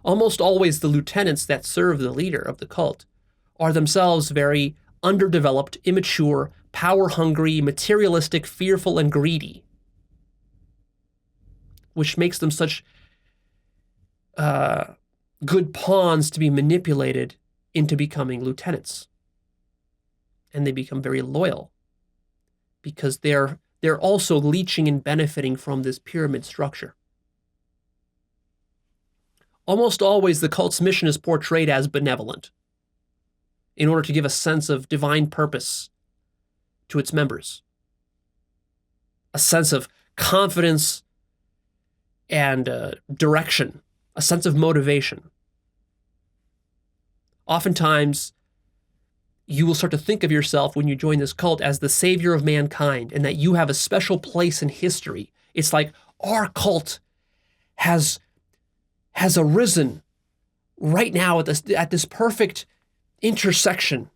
Almost always the lieutenants that serve the leader of the cult are themselves very underdeveloped, immature, power-hungry, materialistic, fearful, and greedy, which makes them such good pawns to be manipulated into becoming lieutenants. And they become very loyal because they're also leeching and benefiting from this pyramid structure. Almost always the cult's mission is portrayed as benevolent in order to give a sense of divine purpose to its members, a sense of confidence and direction, a sense of motivation. Oftentimes, you will start to think of yourself when you join this cult as the savior of mankind and that you have a special place in history. It's like our cult has arisen right now at this perfect intersection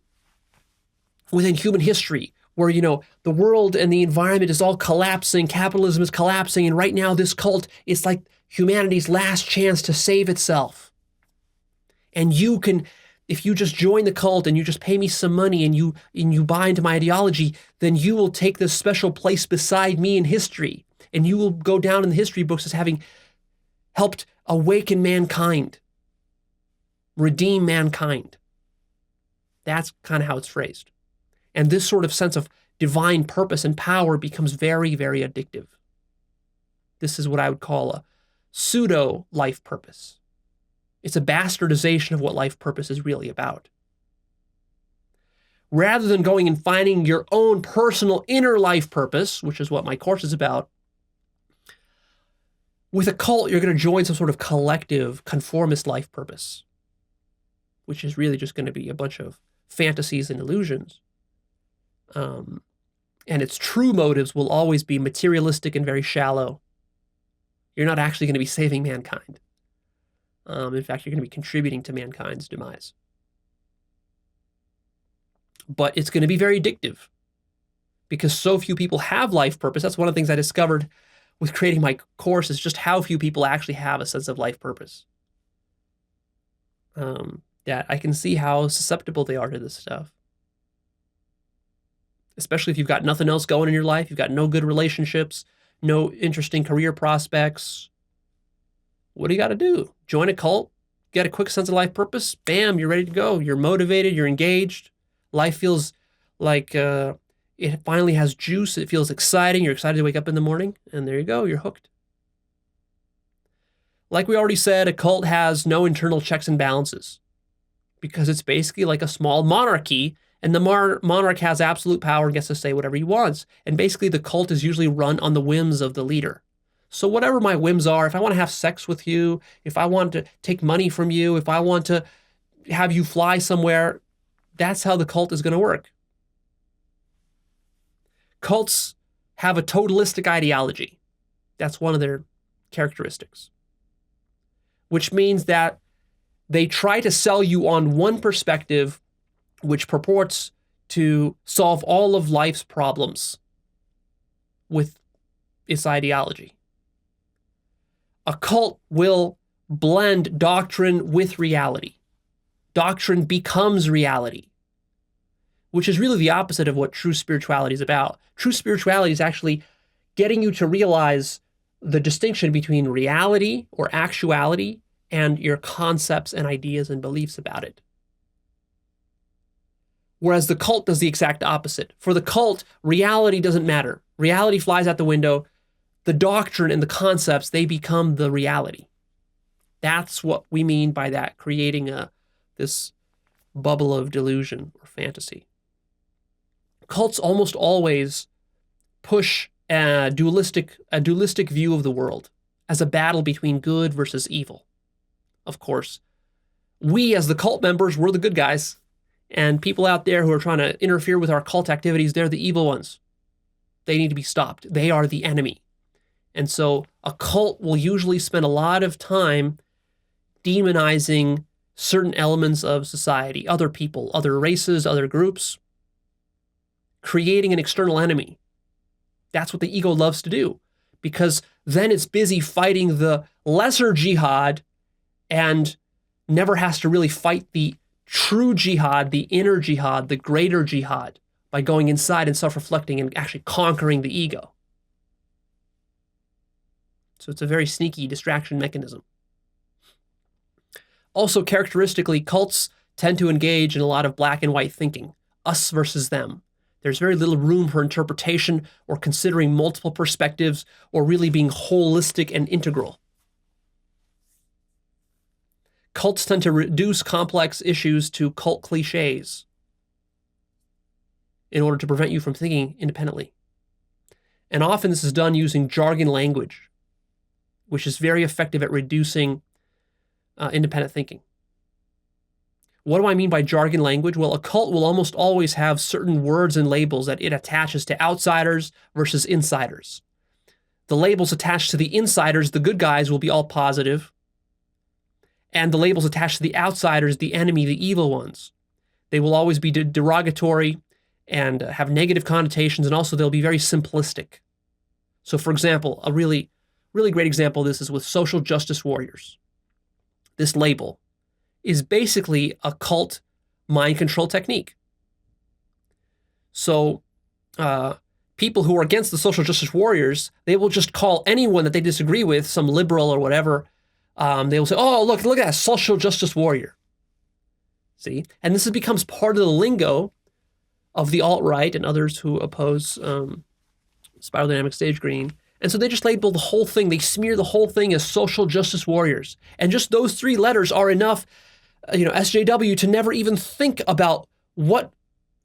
within human history where, the world and the environment is all collapsing, capitalism is collapsing, and right now this cult is like humanity's last chance to save itself. And you can, if you just join the cult and you just pay me some money and you buy into my ideology, then you will take this special place beside me in history, and you will go down in the history books as having helped awaken mankind, redeem mankind. That's kind of how it's phrased. And this sort of sense of divine purpose and power becomes very, very addictive. This is what I would call a pseudo life purpose. It's a bastardization of what life purpose is really about. Rather than going and finding your own personal inner life purpose, which is what my course is about, with a cult, you're going to join some sort of collective conformist life purpose, which is really just going to be a bunch of fantasies and illusions. And its true motives will always be materialistic and very shallow. You're not actually going to be saving mankind. In fact, you're going to be contributing to mankind's demise. But it's going to be very addictive because so few people have life purpose. That's one of the things I discovered with creating my course, is just how few people actually have a sense of life purpose. That I can see how susceptible they are to this stuff. Especially if you've got nothing else going in your life, you've got no good relationships, no interesting career prospects. What do you got to do? Join a cult, get a quick sense of life purpose, bam, you're ready to go. You're motivated, you're engaged. Life feels like it finally has juice. It feels exciting. You're excited to wake up in the morning, and there you go, you're hooked. Like we already said, a cult has no internal checks and balances because it's basically like a small monarchy, and the monarch has absolute power and gets to say whatever he wants. And basically the cult is usually run on the whims of the leader. So whatever my whims are, if I want to have sex with you, if I want to take money from you, if I want to have you fly somewhere, that's how the cult is going to work. Cults have a totalistic ideology. That's one of their characteristics, which means that they try to sell you on one perspective which purports to solve all of life's problems with its ideology. A cult will blend doctrine with reality. Doctrine becomes reality, which is really the opposite of what true spirituality is about. True spirituality is actually getting you to realize the distinction between reality or actuality and your concepts and ideas and beliefs about it. Whereas the cult does the exact opposite. For the cult, reality doesn't matter. Reality flies out the window. The doctrine and the concepts, they become the reality. That's what we mean by that, creating this bubble of delusion or fantasy. Cults almost always push a dualistic view of the world as a battle between good versus evil. Of course, we as the cult members, we're the good guys. And people out there who are trying to interfere with our cult activities, they're the evil ones. They need to be stopped. They are the enemy. And so a cult will usually spend a lot of time demonizing certain elements of society, other people, other races, other groups, creating an external enemy. That's what the ego loves to do, because then it's busy fighting the lesser jihad and never has to really fight the true jihad, the inner jihad, the greater jihad, by going inside and self-reflecting and actually conquering the ego. So it's a very sneaky distraction mechanism. Also, characteristically, cults tend to engage in a lot of black and white thinking, us versus them. There's very little room for interpretation or considering multiple perspectives or really being holistic and integral. Cults tend to reduce complex issues to cult cliches in order to prevent you from thinking independently. And often this is done using jargon language, which is very effective at reducing independent thinking. What do I mean by jargon language? Well, a cult will almost always have certain words and labels that it attaches to outsiders versus insiders. The labels attached to the insiders, the good guys, will be all positive. And the labels attached to the outsiders, the enemy, the evil ones, they will always be derogatory and have negative connotations, and also they'll be very simplistic. So, for example, a really great example of this is with social justice warriors. This label is basically a cult mind control technique. So people who are against the social justice warriors, they will just call anyone that they disagree with, some liberal or whatever, they will say, oh, look at that social justice warrior. See? And this becomes part of the lingo of the alt-right and others who oppose spiral dynamic stage green. And so they just label the whole thing, they smear the whole thing as social justice warriors. And just those three letters are enough, SJW, to never even think about what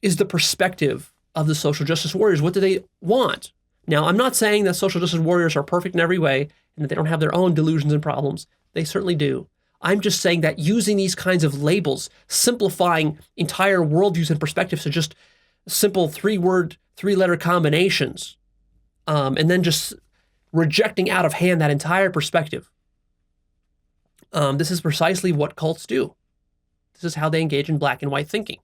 is the perspective of the social justice warriors. What do they want? Now, I'm not saying that social justice warriors are perfect in every way and that they don't have their own delusions and problems. They certainly do. I'm just saying that using these kinds of labels, simplifying entire worldviews and perspectives to just simple three-letter combinations, and then just rejecting out of hand that entire perspective. This is precisely what cults do. This is how they engage in black and white thinking.